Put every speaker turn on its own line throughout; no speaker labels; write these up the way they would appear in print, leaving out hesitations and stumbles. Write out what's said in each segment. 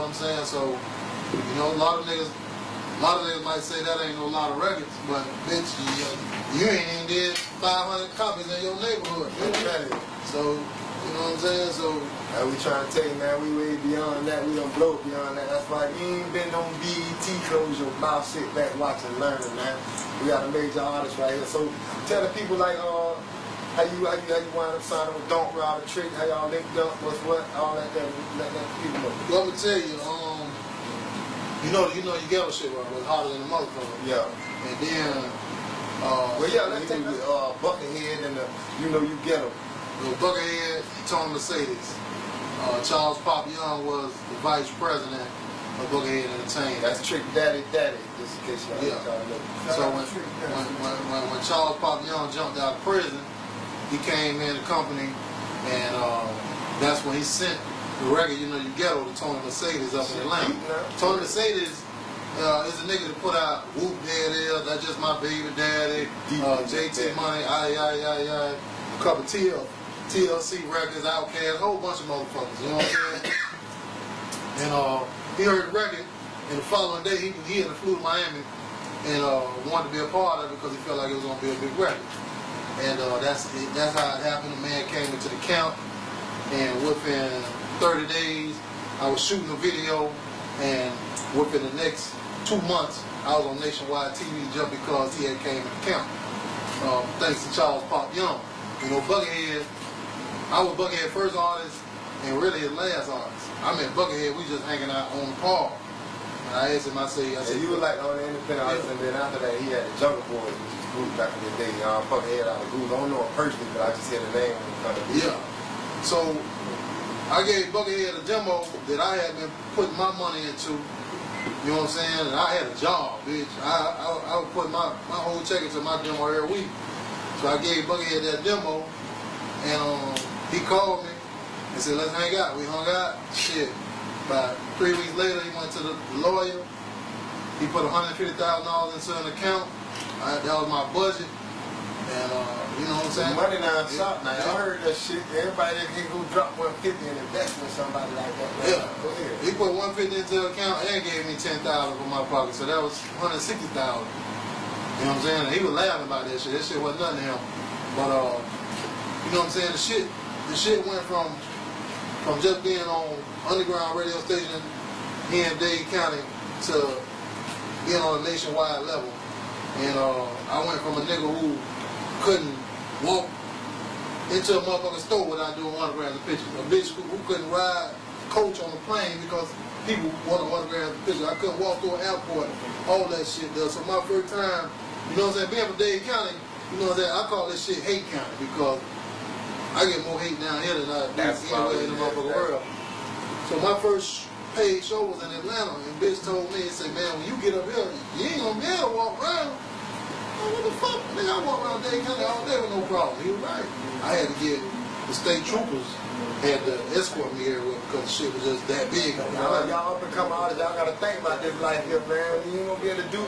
what I'm saying? So, you know, a lot of niggas might say that ain't no lot of records, but bitch, you ain't even did 500 copies in your neighborhood. So, you know what I'm saying? So,
we trying to tell you, man, we way beyond that. We done blow beyond that. That's why you ain't been on B.E.T. Close your mouth, sit back, watch and learn, man. We got a major artist right here. So tell the people like how you wind up signing with Don't Ride a Trick, how y'all linked up, what's what, all that let people know.
Let me tell you, you know your ghetto shit was harder than the motherfucker.
Yeah.
And then
well yeah, let's take the Buckethead and the you ghetto.
Buckethead, Tony Mercedes. Charles Pop Young was the vice president of Buckethead Entertainment.
That's Trick Daddy, just in case y'all know.
So when Charles Pop Young jumped out of prison, he came in the company, and that's when he sent the record, you ghetto, to Tony Mercedes up in Atlanta. Tony Mercedes is a nigga that put out Whoop Daddy, That's Just My Baby Daddy, JT Money, a couple TLC records, Outkast, a whole bunch of motherfuckers, you know what I'm saying? And he heard the record, and the following day he had flew to Miami and wanted to be a part of it because he felt like it was going to be a big record. And that's how it happened. The man came into the camp, and within 30 days, I was shooting a video, and within the next 2 months, I was on nationwide TV just because he had came to the camp. Thanks to Charles Pop Young. You know, Buckethead, I was Buckethead first artist, and really his last artist. I met Buckethead, we just hanging out on the park. And I asked him, I said,
you were like on the independent artist, and then after that, he had the Jungle Boys, which is group back in the day. Buckethead out of the group. I don't know him personally, but I just hear the name when it comes to
yeah. So I gave Buckethead a demo that I had been putting my money into. You know what I'm saying? And I had a job, bitch. I would put my whole check into my demo every week. So I gave Buckethead that demo, and he called me and said, let's hang out. We hung out. Shit. About 3 weeks later, he went to the lawyer. He put $150,000 into an account. That was my budget. And you know what I'm saying?
Money now shop now. Y'all heard that shit. Everybody that can go drop $150 and invest in somebody like that. Man.
Yeah.
Go ahead.
He put $150 into the account and gave me $10,000 from my pocket. So that was $160,000. You know what I'm saying? And he was laughing about that shit. That shit wasn't nothing to him. But you know what I'm saying? The shit went from just being on underground radio station here in Dade County to being on a nationwide level. And I went from a nigga who couldn't walk into a motherfucking store without doing autographs and pictures. A bitch who couldn't ride coach on the plane because people wanted autographs and pictures. I couldn't walk through an airport. All that shit does. So my first time, you know what I'm saying, being from Dade County, you know what I'm saying, I call this shit hate county because I get more hate down here than I do anywhere in the motherfucking world. So my first paid show was in Atlanta, and bitch told me, he said, man, when you get up here, you ain't gonna be able to walk around. Well, what the fuck? Nigga, I walk around Dade County all day with no problem. He was right. I had to get the state troopers had to escort me everywhere because the shit was just that big.
Y'all up and come artists, y'all gotta think about this life here, man. You ain't gonna be able to do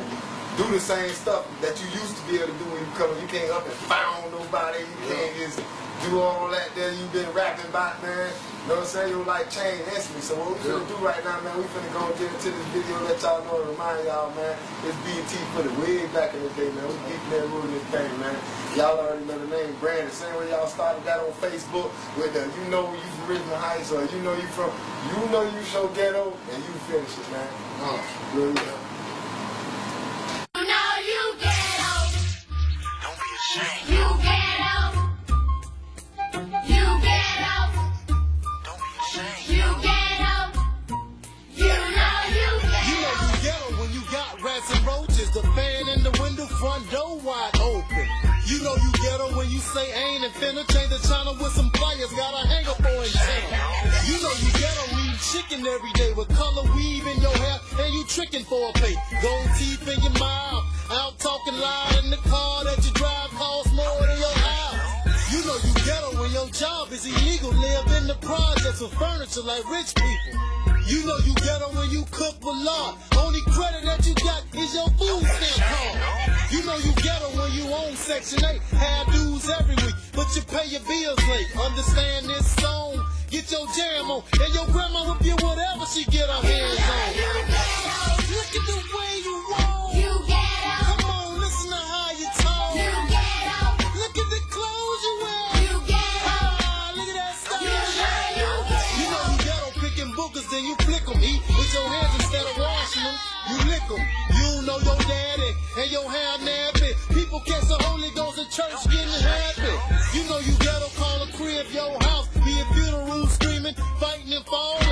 the same stuff that you used to be able to do when you come. You can't up and found nobody. You can't just do all that that you've been rapping about, man. You know what I'm saying? Your life changed instantly. So what we finna do right now, man, we finna go and get into this video, let y'all know and remind y'all, man, this B.E.T. for the way back in the day, man. We deep in there ruling this thing, man. Y'all already know the name Brandon. Same way y'all started that on Facebook with the you know you from Richmond Heights or you know you show ghetto and you finish it, man. Really, man.
You know you ghetto.
Don't be ashamed.
You ghetto. You ghetto.
Don't be ashamed.
You ghetto. You know you ghetto.
You know you ghetto when you got rats and roaches, the fan in the window, front door wide open. You know you ghetto when you say ain't and finna change the channel with some players, got a hanger for in town. You know you ghetto when you chicken every day with color weave in your hair and you tricking for a pay. Gold teeth in your mouth, out talking loud in the car that you drive costs more than your house. You know you ghetto when your job is illegal, live in the projects with furniture like rich people. You know you ghetto when you cook with lard. Only credit that you got is your food stamp card. You know you ghetto when you own Section 8, have dues every week, but you pay your bills late. Understand this song, get your jam on, and your grandma whip you whatever she get her hands then you flick them. Eat with your hands instead of washing them. You lick them. You don't know your daddy and your hair nappy. People catch the Holy Ghost in church getting happy. You know you ghetto, call a crib your house. Be a funeral screaming, fighting and falling.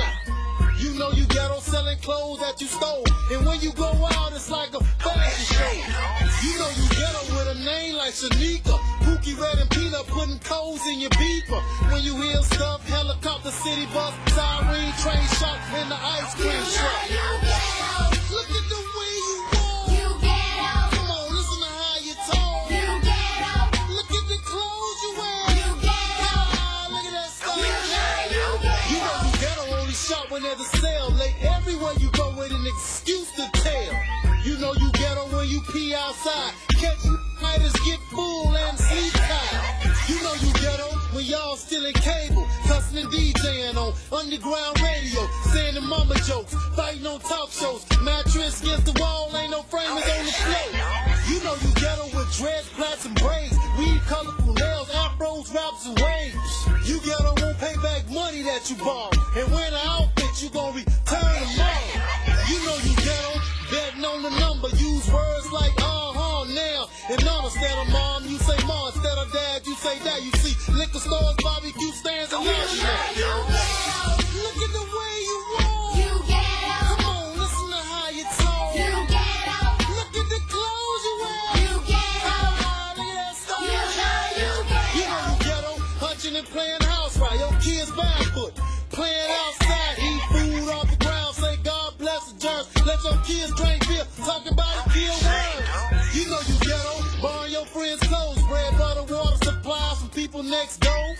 You know you ghetto, selling clothes that you stole. And when you go out, it's like a fashion show. You know you ghetto with a name like Shanika. Pookie Red and Peanut putting coals in your beeper. When you hear stuff, helicopter, city bus, siren, train shot, and the ice cream truck. Look at the way you walk. Come on, listen to how you talk. Look at the clothes you wear. Look at that stuff. You know you ghetto only shop when there's a sale. Late everywhere you go with an excuse to tell. You know you ghetto when you pee outside. Catch fighters get full and sleep tight. You know you ghetto when y'all stealing cable, cussing and DJing on underground radio, saying the mama jokes, fighting on talk shows, mattress against the wall, ain't no framers on the floor. You know you ghetto with dreads, plaits, and braids, weed, colorful nails, afros, raps, and waves. You ghetto won't pay back money that you borrow, and wear the outfit you gon' return tomorrow. You know you ghetto, betting on the number, use words like now, and none instead of mom, you say mom, instead of dad, you say dad. You see liquor stores, barbecue stands, and laundromat. Look at the way you walk. Come on, listen to how you talk. Look at the clothes you wear. Look at that stuff. You know you ghetto, hunching and playing house right. Your kids barefoot, playing outside, eat food off the ground, say God bless the germs. Let your kids drink beer, talking about it, kill worms. You know you ghetto, borrowing your friends' clothes, bread, butter, water, supplies from people next door.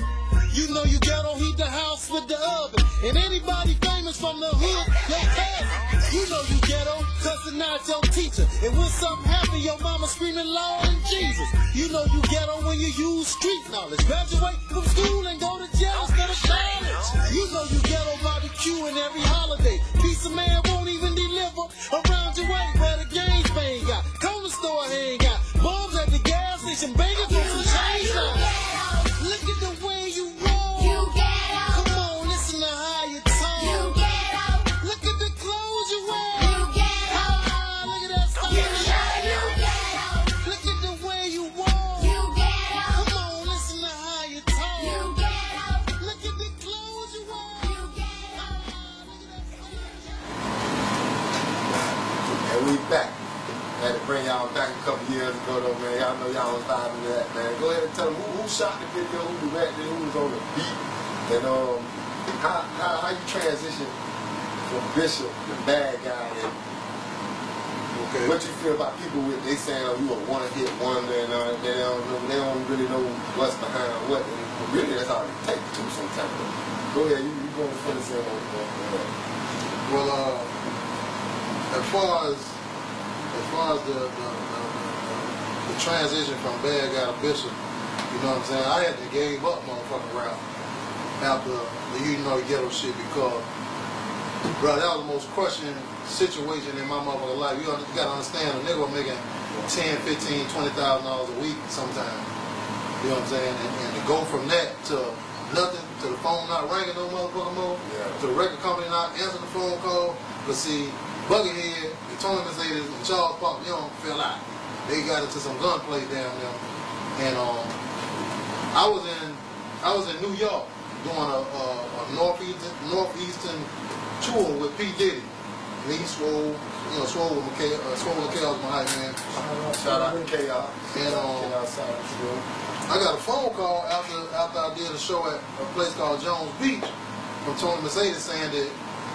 You know you ghetto, heat the house with the oven. And anybody famous from the hood, your cousin. You know you ghetto, cussing out your teacher. And when something happen, your mama screaming, Lord and Jesus. You know you ghetto when you use street knowledge. Graduate from school and go to jail instead of college. You know you ghetto, barbecuing every holiday. Piece of man won't even deliver around your way where the games ain't got. Corner store ain't got. Bombs at the gas station, banging for some change now. Look at the way you roll. Come on, listen to how you talk. Look at the clothes you wear. Look at that stuff. Look at the way you walk. Come on, listen to how you talk. Look at the clothes you wear.
And we back. Had to bring y'all back a couple years ago though, man. Y'all know y'all was vibing to that, man. Go ahead and tell them who shot the video, who directed, who was on the beat, and how you transition from Bishop, the bad guy, and what you feel about people with they saying, oh, you a one-hit wonder, and they don't really know what's behind what, and really that's all it takes to sometimes. Go ahead, you go and fill us in on that.
Well, as far as the transition from bad guy to Bishop, you know what I'm saying? I had to gave up motherfucking rap after the ghetto shit because, bro, that was the most crushing situation in my motherfucking life. You gotta understand, a nigga was making $10, $15, $20,000 a week sometimes. You know what I'm saying? And to go from that to nothing, to the phone not ringing no motherfucking more, to the record company not answering the phone call. But see, Buckethead, the Tony Mercedes, and Charles Pop, you know, fell out. They got into some gunplay down there. And I was in New York doing a northeastern tour with P. Diddy. And he swole with Chaos, my hype man.
Shout out to Chaos.
And I got a phone call after I did a show at a place called Jones Beach from Tony Mercedes saying that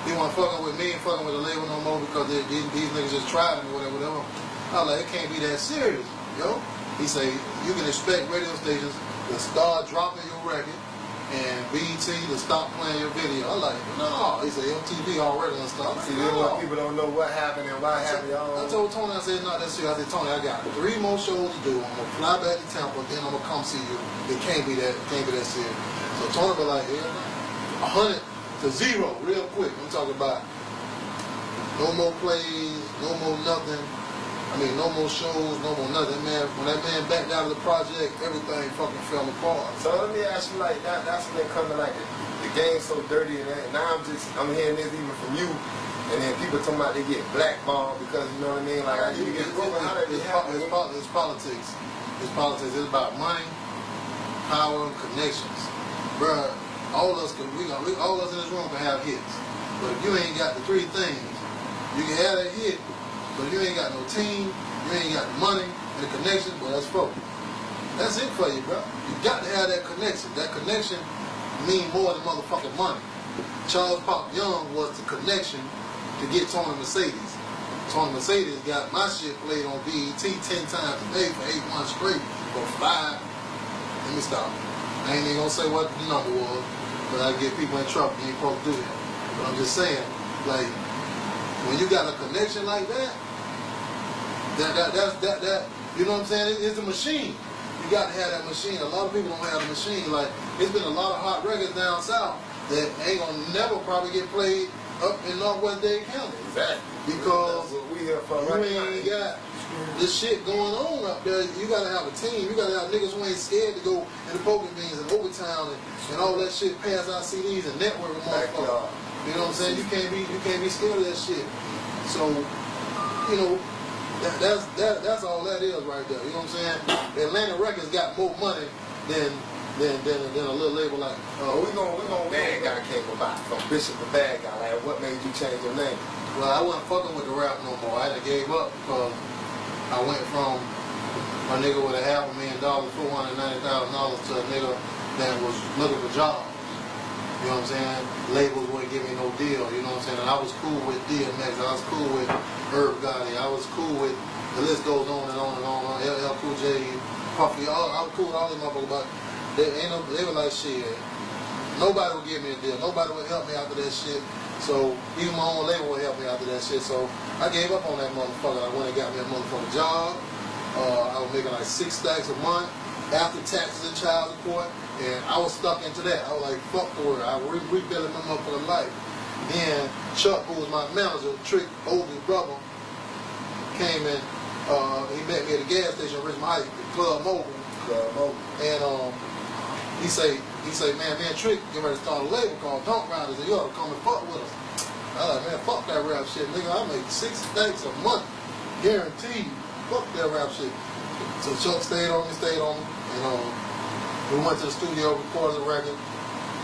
he wasn't fucking with me and fucking with the label no more because these niggas just tried him or whatever. I was like, it can't be that serious, yo. He say, you can expect radio stations to start dropping your record and B.E.T. to stop playing your video. I like, no. He said, MTV already done stopped.
See, people don't know what happened and why it happened.
I told Tony, I said, not that serious. I said, Tony, I got 3 more shows to do. I'm going to fly back to Tampa, then I'm going to come see you. It can't be that serious. So Tony be like, yeah, 100 to 0 real quick. I'm talking about no more plays, no more nothing. I mean, no more shows, no more nothing. Man, when that man backed out of the project, everything fucking fell apart.
So let me ask you, like, that's when they come to like the game's so dirty, and now I'm hearing this even from you, and then people talking about they get blackballed because, you know what I mean? Like, I need to get broken. How did it happen?
It's politics. It's politics. It's about money, power, and connections. Bruh, all of us in this room can have hits. But if you ain't got the three things, you can have that hit, but if you ain't got no team, you ain't got the money and the connection, well, that's broke. That's it for you, bro. You got to have that connection. That connection mean more than motherfucking money. Charles Pop Young was the connection to get Tony Mercedes. Tony Mercedes got my shit played on B.E.T 10 times a day for 8 months straight, or 5. Let me stop. I ain't even gonna say what the number was, but I get people in trouble. You ain't supposed to do that. But I'm just saying, like, when you got a connection like that, you know what I'm saying? It's a machine. You got to have that machine. A lot of people don't have the machine. Like, it's been a lot of hot records down south that ain't gonna never probably get played up in Northwest Dade County.
Exactly.
Because
that's what we here for
you
right
ain't
now.
got this shit going on up there. You gotta have a team. You gotta have niggas who ain't scared to go in the poker beans and Overtown and all that shit, pass out CDs and network with motherfuckers. You know what I'm saying? You can't be scared of that shit. So, you know, that's all that is right there. You know what I'm saying? Atlantic Records got more money than a little label like.
We gonna Bad Guy came about from Bishop to Bad Guy. Like, what made you change your name?
Well, I wasn't fucking with the rap no more. I done gave up because I went from a nigga with $500,000, $490,000 to a nigga that was looking for jobs. You know what I'm saying? Labels wouldn't give me no deal. You know what I'm saying? And I was cool with DMX. I was cool with Herb Gotti. I was cool with, the list goes on and on and on. LL Cool J, Puffy. I was cool with all these motherfuckers, but they were like, shit. Nobody would give me a deal. Nobody would help me after that shit. So even my own label would help me after that shit. So I gave up on that motherfucker. I went and got me a motherfucking job. I was making like 6 stacks a month after taxes and child support. And I was stuck into that. I was like, fuck the word. I rebuilt my motherfucking life. Then Chuck, who was my manager, Trick, oldest brother, came in. He met me at the gas station in Richmond Heights, Club Mobile. And he say, man, Trick getting ready to start a label called Dunk Riders, and you ought to come and fuck with us. I was like, man, fuck that rap shit, nigga. I make 6 stacks a month, guaranteed. Fuck that rap shit. So Chuck stayed on me, and we went to the studio, recorded the record,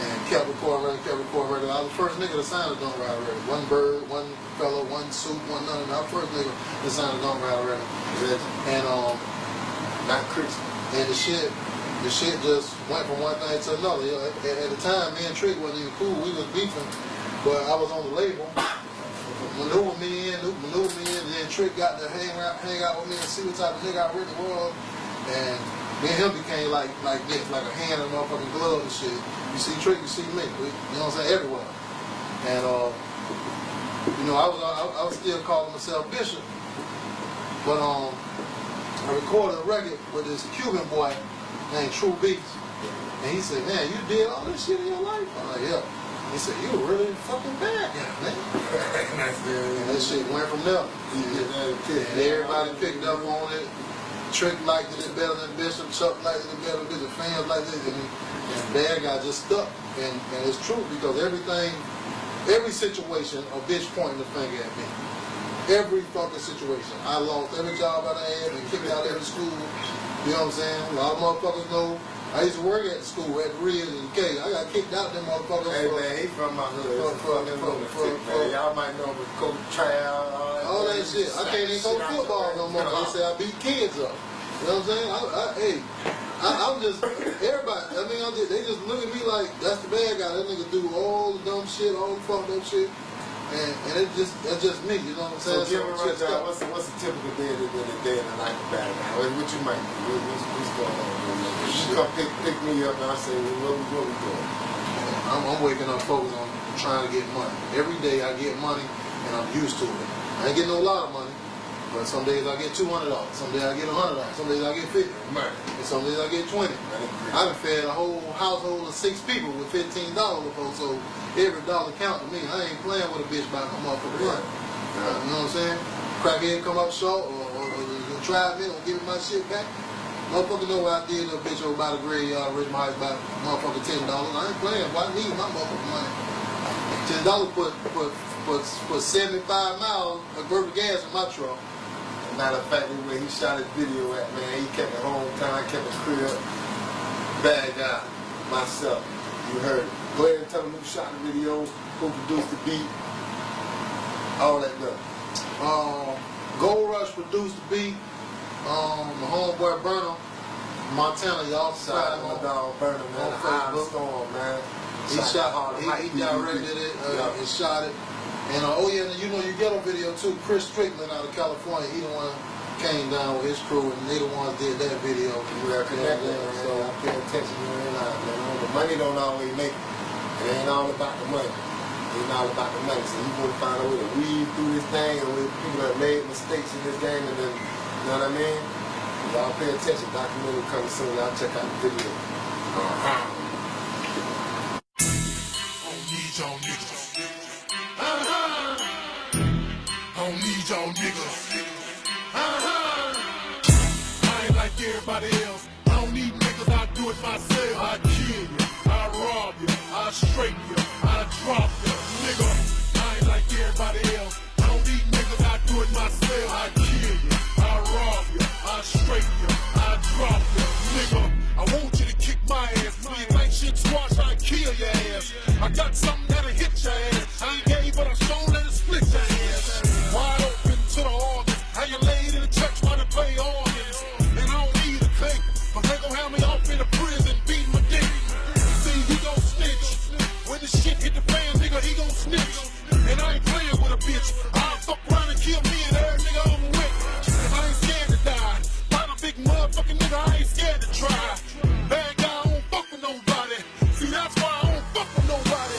and kept recording record. I was the first nigga to sign a Dunk Rider record. One bird, one fella, one suit, one none. I was the first nigga to sign a Dunk Rider record. And
Not Chris.
And the shit just went from one thing to another. You know, at the time, me and Trick wasn't even cool. We was beefing, but I was on the label. Maneuver me in, and then Trick got to hang out with me and see what type of nigga I really was. And me and him became like this, like a hand in a motherfucking glove and shit. You see Trick, you see me. You know what I'm saying? Everywhere. And you know, I was still calling myself Bishop. But I recorded a record with this Cuban boy named True Beats. And he said, man, you did all this shit in your life? I'm like, yeah. He said, you were really fucking bad guy, man. And that shit went from there. And everybody picked up on it. Trick liked it better than Bishop. Chuck liked it better than Bishop. Fans liked it. And Bad Guy just stuck. And it's true because every situation, a bitch pointing the finger at me. Every fucking situation. I lost every job I had and kicked out every school. You know what I'm saying? A lot of motherfuckers know. I used to work at the school at Ridge and K. I got kicked out them motherfuckers.
Hey man, he from my hood. Y'all might know him with Coach Trial.
All that shit. I can't even coach football no more. They say I beat kids up. You know what I'm saying? I'm just, everybody, I mean, they just look at me like, that's the bad guy. That nigga do all the dumb shit, all the fucked up shit. And that's just me, you know what I'm saying?
So give me a rundown. What's a typical day in the life of Bad Guy? What you might do? What's going on? You come pick me up and I say, what we doing?
I'm waking up focused on trying to get money. Every day I get money and I'm used to it. I ain't getting a lot of money, but some days I get $200, some days I get $100, some days I get $50, and some days I get $20. I done fed a whole household of 6 people with $15 before, so every dollar count to me. I ain't playing with a bitch by my motherfucking money. You know what I'm saying? Crackhead come up short or try me or give me my shit back. Motherfucker know what I did to a bitch over by the graveyard, rich my house by motherfucker $10. I ain't playing, boy. I need my motherfucking money. $10 put 75 miles of worth of gas in my truck.
Matter of fact, where he shot his video at, man, he kept it hometown, kept it crib. Bad guy, myself. You heard it. Go ahead and tell him who shot the video, who produced the beat, all that stuff.
Gold Rush produced the beat. My homeboy Burner, Montana, y'all
Shout out to my dog Burner, man.
Facebook.
Storm, man.
He directed it and shot it. And you know your ghetto video too. Chris Strickland out of California, he the one came down with his crew, and they the ones did that video.
We are connected, man. So I pay attention to it, man. The money don't always make it. It ain't all about the money. It ain't all about the money. So you want to find a way to weave through this thing, and with people that made mistakes in this game, and then, you know what I mean? Y'all pay attention. Documentary coming soon. Y'all check out the video.
Don't need y'all niggas. Don't need y'all niggas. I ain't like everybody else. I don't need niggas, I do it myself. I kill you, I rob you, I straighten you, I drop you, nigga. I ain't like everybody else. I don't need niggas, I do it myself. I kill you, I rob you, I straighten you, I drop you, nigga. I want you to kick my ass. When you think shit squash, I kill your ass. I got something that'll hit your ass. I ain't gay, but I shown that it split your ass. Wide open to the organs. How you laid in the church while they play organs. And I don't need a click, but they gon' have me off in a prison beating my dick. See, he gon' snitch. When the shit hit the fan, nigga, he gon' snitch. And I ain't playing with a bitch. I'll fuck around and kill me and every nigga I'm with. Cause I ain't scared to die. Find a big motherfucking nigga, I ain't scared to try. Bad guy, I don't fuck with nobody. See, that's why I don't fuck with nobody.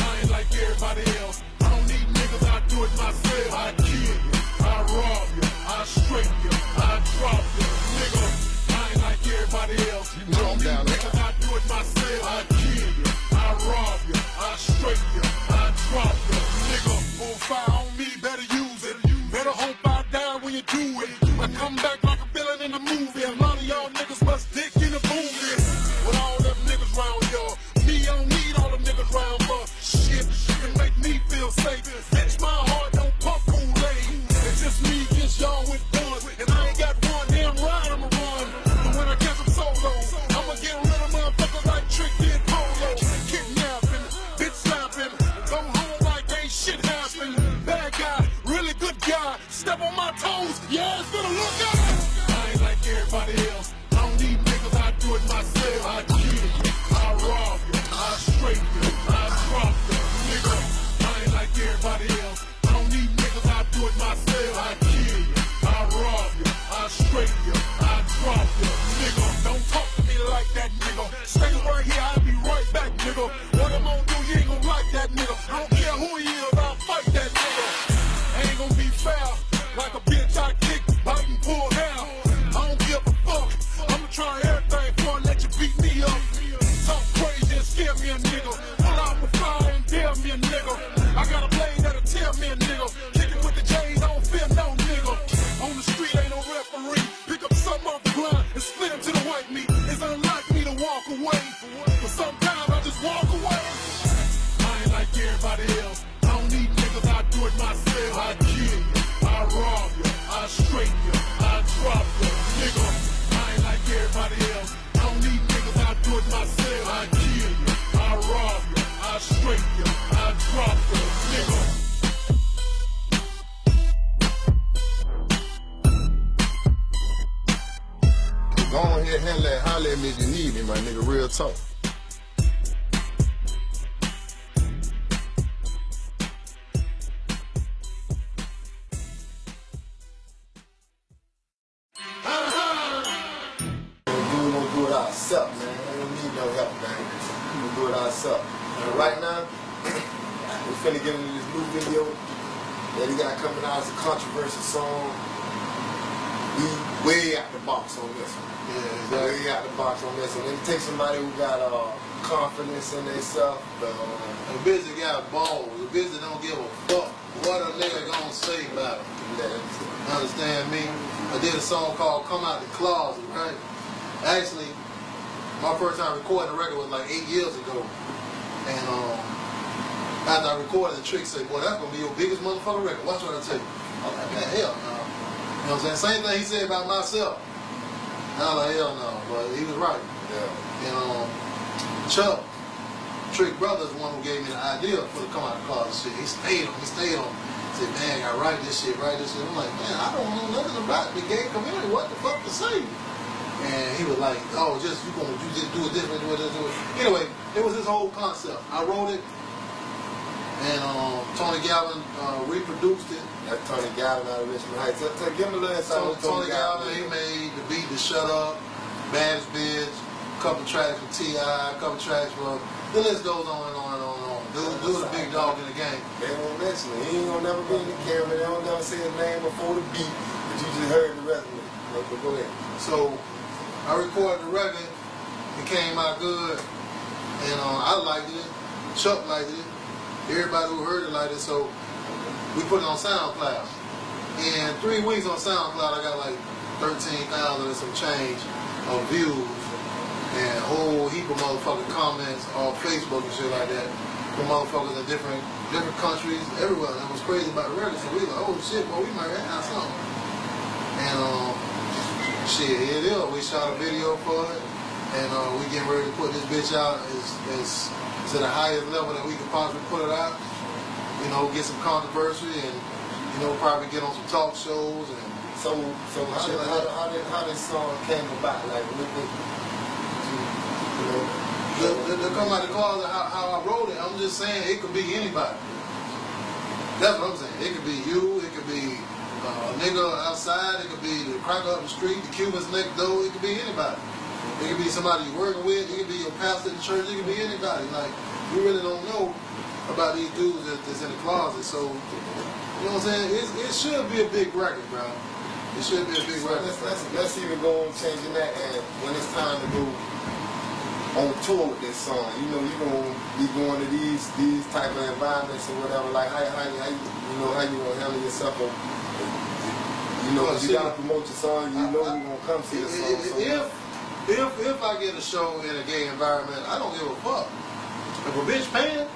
I ain't like everybody else. I don't need niggas, I do it myself. I kill you, I rob you, I straighten you, I drop you, nigga. I ain't like everybody else. I don't need niggas, I do it myself. I kill you, I rob you, I straighten you, I drop you, nigga. Full fire on me, better use it. Better hope I die when you do it. I come back like a villain in a movie. A lot of y'all niggas must dick in the movie. With all them niggas round y'all, me, I don't need all them niggas round for shit. It make me feel safe. Bitch, my heart don't pump Kool-Aid. It's just me against y'all with guns, and I ain't got one damn ride I'ma run. But when I catch them solo, I'ma get rid of motherfuckers like Trick did Polo. Kidnapping, bitch slapping, go home like ain't shit happened. Bad guy, really good guy. Step on my toes, yeah, it's gonna look out. I ain't like everybody else. I don't need niggas, I do it myself. I kill you, I rob you, I straighten you, I drop you, nigga. I ain't like everybody else. I don't need niggas, I do it myself. I kill you, I rob you, I straighten you, I drop you, nigga. Don't talk to me like that, nigga. Stay right here, I'll be right back, nigga. What I'm gonna do, you ain't gonna like that, nigga. I don't care who he is, I'll fight that nigga. I ain't gonna be fair, like a bitch I kick, bite and pull hair. I don't give a fuck. I'ma try everything before I let you beat me up. Talk crazy and scare me a nigga. Pull out the fire and dare me a nigga. I got a blade that'll tear me a nigga. Kicking with the J's, I don't fear no nigga. On the street ain't no referee. Pick up something off the ground and split him to the white meat. It's unlike me to walk away, but sometimes I just walk away. I ain't like everybody else. I don't need niggas, I do it myself. I kill you, I rob you, I straighten you, I drop you, nigga. I ain't like everybody else. I don't need niggas, I do it myself. I kill you, I rob you, I straighten you, I drop you, nigga.
Go on here, holler at me if you need me, my nigga. Real talk. We're gonna do it ourselves, man. We don't need no help, man. We're gonna do it ourselves. And right now, we're finna get into this new video that he got coming out as a controversial song. We way out the box on this one.
Yeah, exactly.
Way out the box on this one. It takes somebody who got confidence in themselves.
A bitch that got balls. A bitch that don't give a fuck. what a nigga gonna say about him.
Yeah.
Understand me? I did a song called Come Out the Closet, right? Actually, my first time recording the record was like 8 years ago. And after I recorded, the Trick said, boy, that's gonna be your biggest motherfucking record. Watch what I tell you. I'm like, man, hell no. You know what I'm saying? Same thing he said about myself. And I'm like, hell no. But he was right.
Yeah.
And Chuck, Trick Brothers, the one who gave me the idea for the Come Out the Closet shit. He stayed on. He said, man, I write this shit, write this shit. I'm like, man, I don't know nothing about the gay community. What the fuck to say? And he was like, oh, you just do it this way, do it. Anyway, it was his whole concept. I wrote it, and Tony Galvin reproduced it.
That's Tony Galvin out of Richmond Heights. So give him a little insight on
Tony Galvin, he made the beat to Shut Up, Baddest Bitch, a couple tracks for T.I., a couple tracks for, the list goes on and on and on and on. Dude the big dog in the game.
They won't mention it. He ain't gonna never be in the camera. They don't never say his name before the beat, but you just heard the rest of it. But go ahead.
So I recorded the record, it came out good, and I liked it, Chuck liked it, everybody who heard it liked it, so we put it on SoundCloud. In 3 weeks on SoundCloud, I got like 13,000 and some change of views, and a whole heap of motherfucking comments on Facebook and shit like that, from motherfuckers in different countries, everywhere. And it was crazy about the record, so we like, oh shit, boy, we might have something. And shit, here it is. We shot a video for it, and we getting ready to put this bitch out as to the highest level that we could possibly put it out. You know, get some controversy, and you know, probably get on some talk shows and.
So how this song came about? Like,
The Come Out the Closet, how I wrote it, I'm just saying it could be anybody. That's what I'm saying. It could be you, it could be a nigga outside, it could be the cracker up the street, the Cubans next door, it could be anybody. It could be somebody you're working with, it could be your pastor in the church, it could be anybody. Like, we really don't know about these dudes that's in the closet, so, you know what I'm saying? It should be a big record, bro. It should be a big record.
Let's even go on changing that, and when it's time to go on tour with this song, you know, you're gonna be going to these type of environments or whatever. Like how you gonna handle yourself? Or, you know, well, you gotta promote your song. You know, you're gonna come see the song.
If I get a show in a gay environment, I don't give a fuck. If a bitch paying,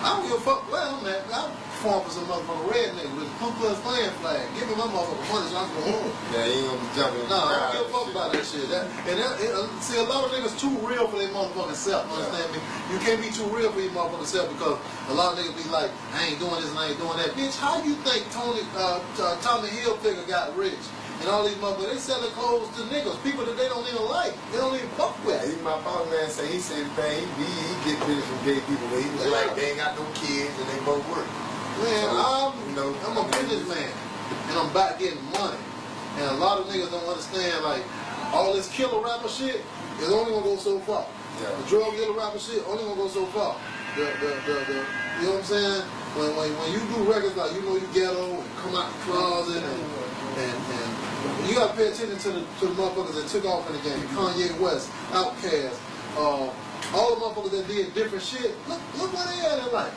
I don't give a fuck. Well, man, I perform for some motherfucking redneck with a Ku Klux Klan flag. Give me my motherfucking money so I can go home.
Yeah, he ain't gonna be jumping.
No, I don't give a fuck about that shit. See, a lot of niggas too real for their motherfucking self. Understand me? You can't be too real for your motherfucking self because a lot of niggas be like, I ain't doing this and I ain't doing that. Bitch, how you think Tommy Hilfiger got rich? And all these motherfuckers, they selling clothes to niggas, people that they don't even like. They don't even fuck with.
Yeah, even my boss man say, he said, man, he get business from gay people. But he was like, they ain't got no kids and they both work.
Man,
So,
I'm a businessman, and I'm about getting money. And a lot of niggas don't understand, like, all this killer rapper shit is only gonna go so far.
Yeah.
The drug dealer rapper shit only gonna go so far. You know what I'm saying? When you do records like You Know You Ghetto and Come Out the Closet and you gotta pay attention to the motherfuckers that took off in the game. Kanye West, Outkast, all the motherfuckers that did different shit. Look where they at in life.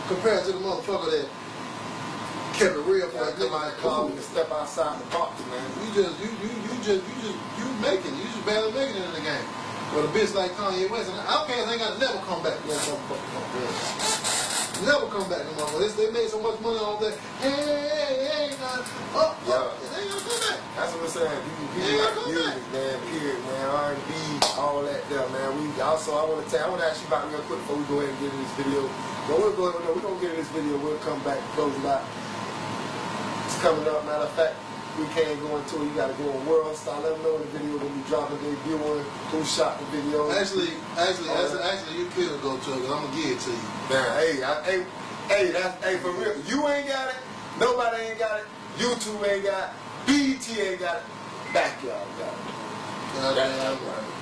Compared to the motherfucker that kept it real for that
come out
nigga.
club and step outside the box, man.
You making it. You just barely making it in the game. But a bitch like Kanye West and Outkast ain't gotta never come back to that motherfucker. Never come back to that motherfucker. They made so much money off that. Hey, they ain't gonna come back.
That's what I'm saying. People like music, man, period, man, R&B, all that there, man. I want to ask you about real quick before we go ahead and get in this video. But we're gonna get in this video. We'll come back and close it out. It's coming up. Matter of fact, we can't go into it. You gotta go on World Star. Let them know the video when we drop it. Debut on who shot the video.
Actually, you could go to it, because I'm gonna give it to you.
Man, hey, for real. You ain't got it. Nobody ain't got it. YouTube ain't got it. B.E.T ain't got it. BackYard got it.
Goddamn right.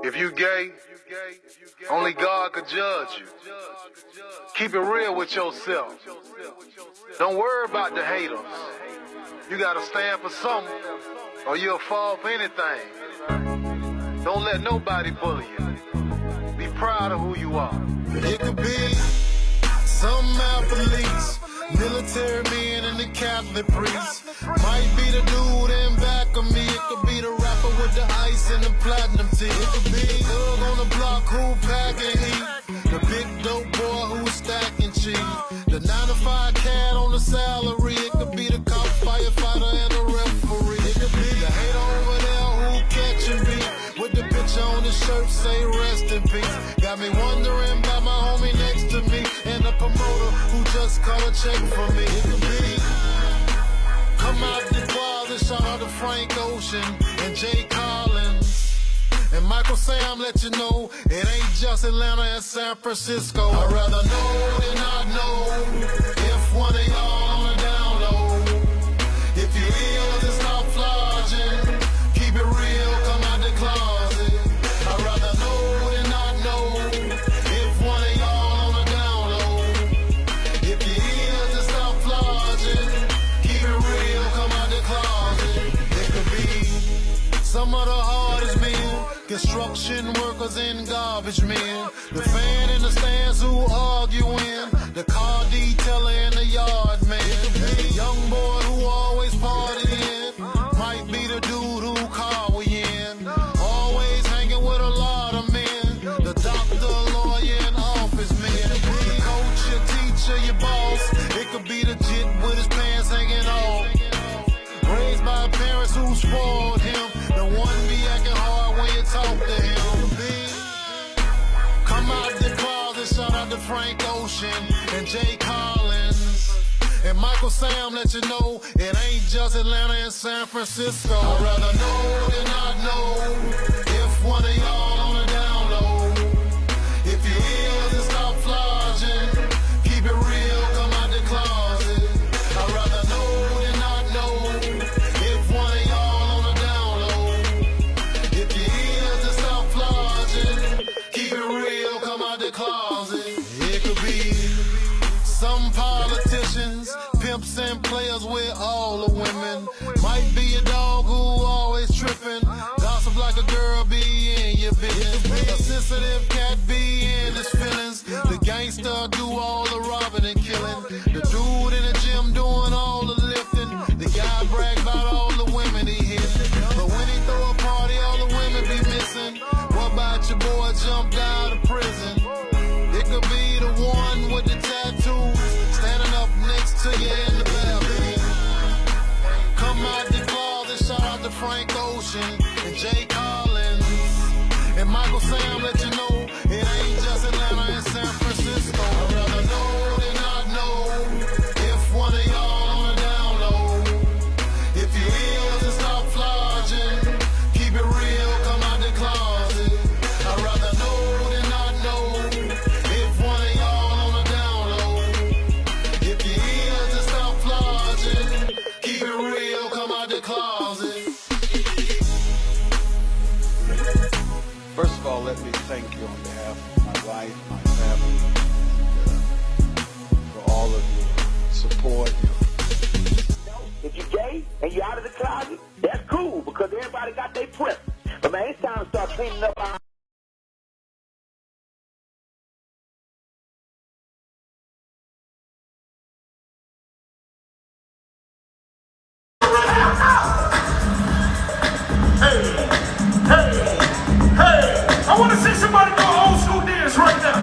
If you gay, only God could judge you. Keep it real with yourself. Don't worry about the haters. You gotta stand for something, or you'll fall for anything. Don't let nobody bully you. Be proud of who you are.
It could be some athletes, military men and the Catholic priest. Might be the dude in back of me. It could be the rapper with the ice and the platinum tee. It could be thug on the block who packing heat. The big dope boy who's stacking cheese. The 9-to-5 cat on the salary. It could be the cop, firefighter, and the referee. It could be the hater over there who catching me. With the picture on the shirt say rest in peace. Got me wondering about my homie next to me. And the promoter who just cut a check for me. It could be come out the closet, shout out to Frank Ocean and Jay Collins. And Michael Sam let you know it ain't just Atlanta and San Francisco. I'd rather know than not know. If one of y'all on the down low. If you ill, then stop flogging. Keep it real, come out the closet. I'd rather know than not know. If one of y'all on the down low. If you ill, then stop flogging. Keep it real, come out the closet. It could be some of the hardest men. Construction workers and garbage men. The fan in the stands who arguing. The car detailer and the yard man. The young boy who always partying. Might be the dude who car we in. Always hanging with a lot of men. The doctor, lawyer, and office man. The coach, your teacher, your boss. It could be the jit with his pants hanging off. Raised by parents who spoiled him. The one be acting hard when you talk to him. Come out the closet, shout out to Frank Ocean and Jay Collins. And Michael Sam let you know it ain't just Atlanta and San Francisco. I'd rather know than not know. If one of y'all on the down low. If you ill, then stop flogging. Keep it real, come out the closet. I'd rather know than not know. If one of y'all on the down low. If you ill, then stop flogging. Keep it real, come out the closet. It could be some politicians, pimps and players with all the women. Might be a dog who always tripping. Gossip like a girl, be in your business. A sensitive cat be in his feelings. The gangster do all the robbing and killing. The dude in the gym doing all the lifting. The guy brag about all the women he hit. But when he throw a party, all the women be missing. What about your boy jumped out of prison? It could be the one with the tattoos, standing up next to you in the balcony. Come out the closet, shout out to Frank Ocean and Jay Collins. And Michael Sam let you know it ain't just Atlanta and San Francisco. I'd rather know than not know. If one of y'all on the down low. If you ill, then stop flogging. Keep it real, come out the closet. I'd rather know than not know. If one of y'all on the down low. If you ill, then stop flogging. Keep it real, come out the closet.
First of all, let me thank you on behalf of my wife, my family, for all of your support.
If you're gay and you're out of the closet, that's cool because everybody got their preference. But man, it's time to start cleaning up our
Hey, I want to see somebody do an old school dance right now.